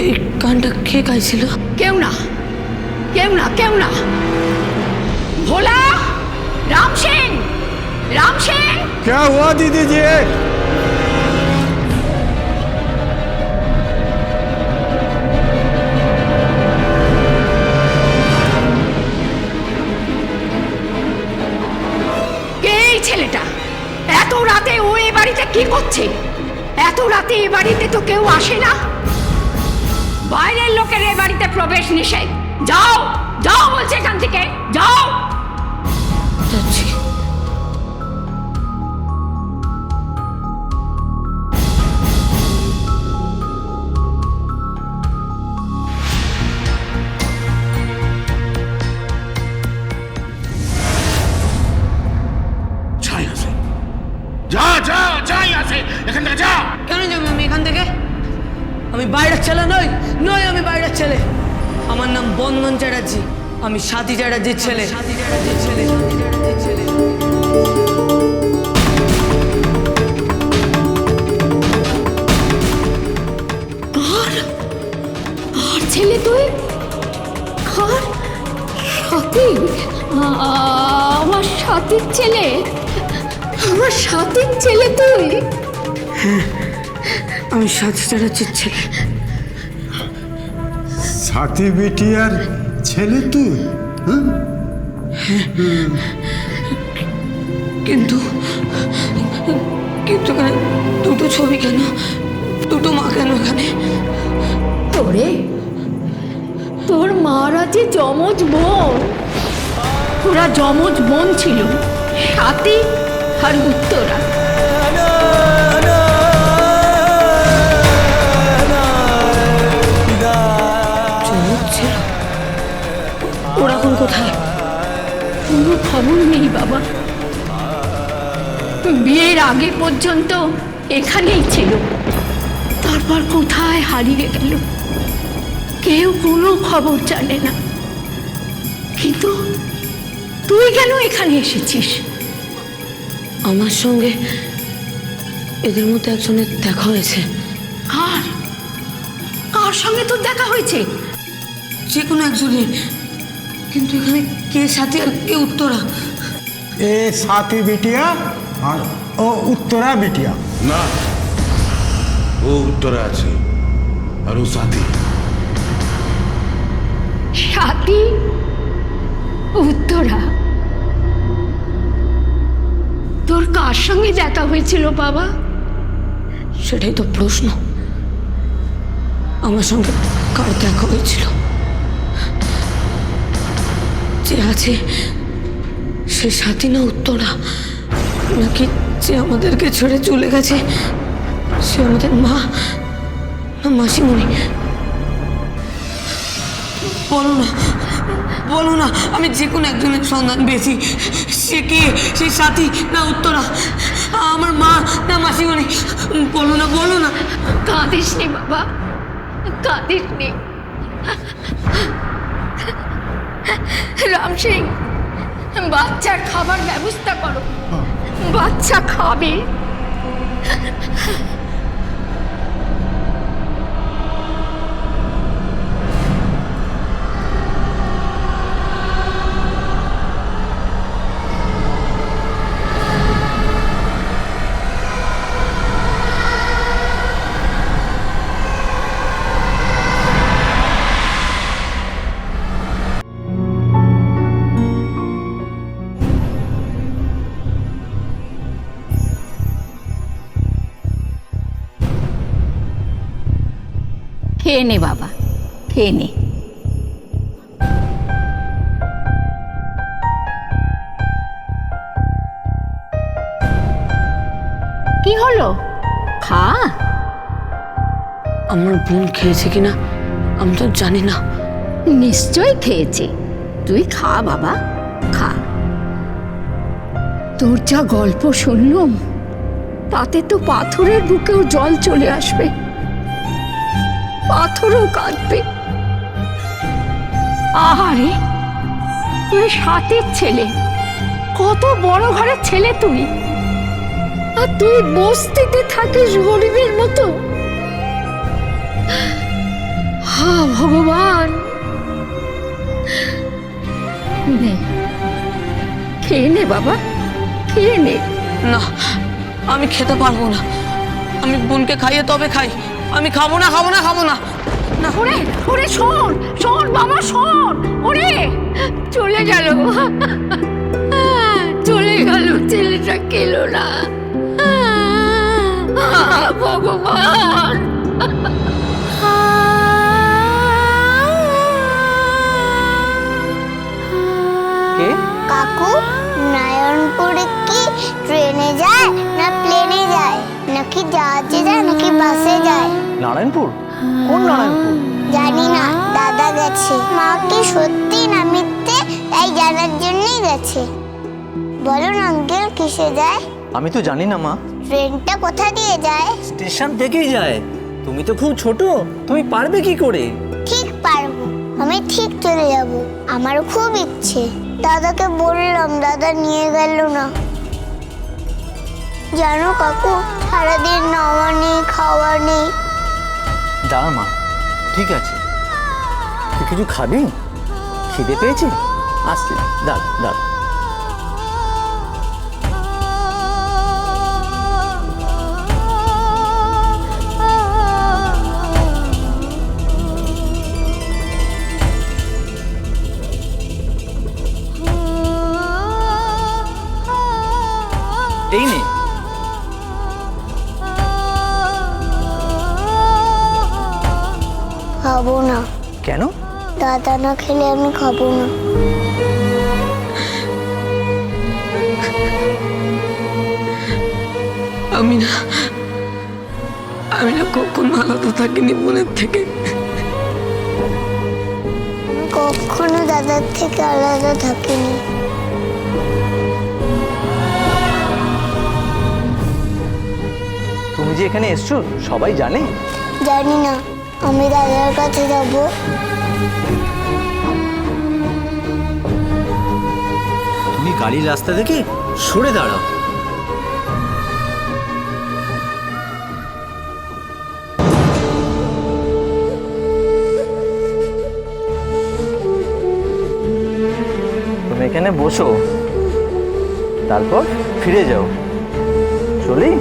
এই গানটা কে গাইছিল? কেউ না, কেউ না, কেউ না। ভোলা, রাম সেন, রাম সেন। क्या हुआ दीदी जी? কে এই ছেলেটা? এত রাতে ও এ বাড়িতে কি করছে? এত রাতে এ বাড়িতে তো কেউ আসে না। বাইরের লোকের এ বাড়িতে প্রবেশ নিষেধ। যাও, যাও বলছে এখান থেকে, যাও। যাচ্ছি। যা যা যা यहाँ से, এখান থেকে যা। কেন যাবো আমি এখান থেকে? আমি বাইরের ছেলে নই, নয় আমি বাইরের ছেলে। আমার নাম বন্দন চ্যাটার্জি, আমি সাথী চ্যাটার্জির ছেলে। আর ছেলে তুই? আর সাথী? আমার সাথীর ছেলে? আমার সাথীর ছেলে তুই? আমি সাথী চ্যাটার্জির ছেলে। साथी बिटियार छेले तू? কিন্তু কিন্তু এখানে দুটো ছবি কেন? দুটো মা কেন এখানে? তোরে, তোর মারা যে যমজ বোন, ওরা যমজ বোন ছিল, সাথী আর উত্তরা। ওরা এখন কোথায়? কোনো খবর নেই বাবা। বিয়ের আগে পর্যন্ত এখানেই ছিল, তারপর কোথায় হারিয়ে গেল কেউ কোনো খবর জানে না। কিন্তু তুই কেন এখানে এসেছিস? আমার সঙ্গে এদের মধ্যে একজনের দেখা হয়েছে। কার? কার সঙ্গে তোর দেখা হয়েছে? যে কোনো একজনের। কিন্তু এখানে কে সাথী আর কে উত্তরা? ए साथी बिटिया और ओ उत्तरा बिटिया। না, ও উত্তরা আছে আর ও সাথী। সাথী, উত্তরা? তোর কার সঙ্গে দেখা হয়েছিল বাবা? সেটাই তো প্রশ্ন। আমার সঙ্গে কার দেখা হয়েছিল? যে আছে সে সাথী না উত্তরা, নাকি যে আমাদেরকে ছেড়ে চলে গেছে সে আমাদের মা না মাসিমণি? বলো না, বলো না, আমি যে কোনো একজনের সন্ধান পেয়েছি। সে কে? সে সাথী না উত্তরা? আমার মা না মাসিমণি? বলো না, বলো না। কাঁদিস নি বাবা, কাঁদিস নি। রাম সিং, বাচ্চার খাবার ব্যবস্থা করো, বাচ্চা খাবে। খেয়ে নে বাবা, খেয়ে নে। কি হলো? খা। আমার বোন খেয়েছে কিনা আমি তো জানি না। নিশ্চয়ই খেয়েছে, তুই খা বাবা, খা। তোর যা গল্প শুনলুম তাতে তো পাথরের বুকেও জল চলে আসবে, পাথরও কাঁদবে। আহারে, তুই সাথীর ছেলে, কত বড় ঘরের ছেলে তুই, আর তুই বস্তিতে থাকিস গরিবের মতো। ভগবান, নে খেয়ে নে বাবা, খেয়ে নে। না, আমি খেতে পারবো না। আমি বোনকে খাইয়ে তবে খাই। আমি খাবো না, খাবো না, খাবো না। ওরে ওরে, শোন শোন বাবা, শোন। ওরে চলে গেল, চলে গেল, ছেলেটা খেলো না। ভগবান। কে? কাকু, নারায়ণপুরে কি ট্রেনে যায় না প্লেনে যায়, নাকি জাহাজে যায় নাকি বাসে যায়? নারায়ণপুর? কোন নারায়ণপুর? জানি না, দাদা গেছে। মা কি সত্যি না মিথ্যে তাই জানার জন্যই গেছে। বলুন আঙ্কেল, কিসে যায়? আমি তো জানি না মা। ট্রেনটা কোথা দিয়ে যায়? স্টেশন থেকেই যায়। তুমি তো খুব ছোট, তুমি পারবে কি করে? ঠিক পারবো, আমি ঠিক চলে যাব। আমারও খুব ইচ্ছে। দাদাকে বললাম, দাদা নিয়ে গেল না। জানো কাকু, সারাদিন নাওয়া নেই, খাওয়া নেই। দাঁড়া মা, ঠিক আছে। তুই কিছু খাবি? খিদে পেয়েছে? আসছে, দাঁড়া দাঁড়া। এই নে। খাবো না। কেন? দাদা না খেলে আমি খাবো না। আমি না কখনো আলাদা থাকিনি বোনের থেকে। আমি কখনো দাদার থেকে আলাদা থাকিনি। তুমি যে এখানে এসছো সবাই জানে? জানি না, আমি দাদার কাছে যাবো। তুমি গাড়ির রাস্তা থেকে সরে দাঁড়াও। তুমি এখানে বসো, তারপর ফিরে যাও। চলি?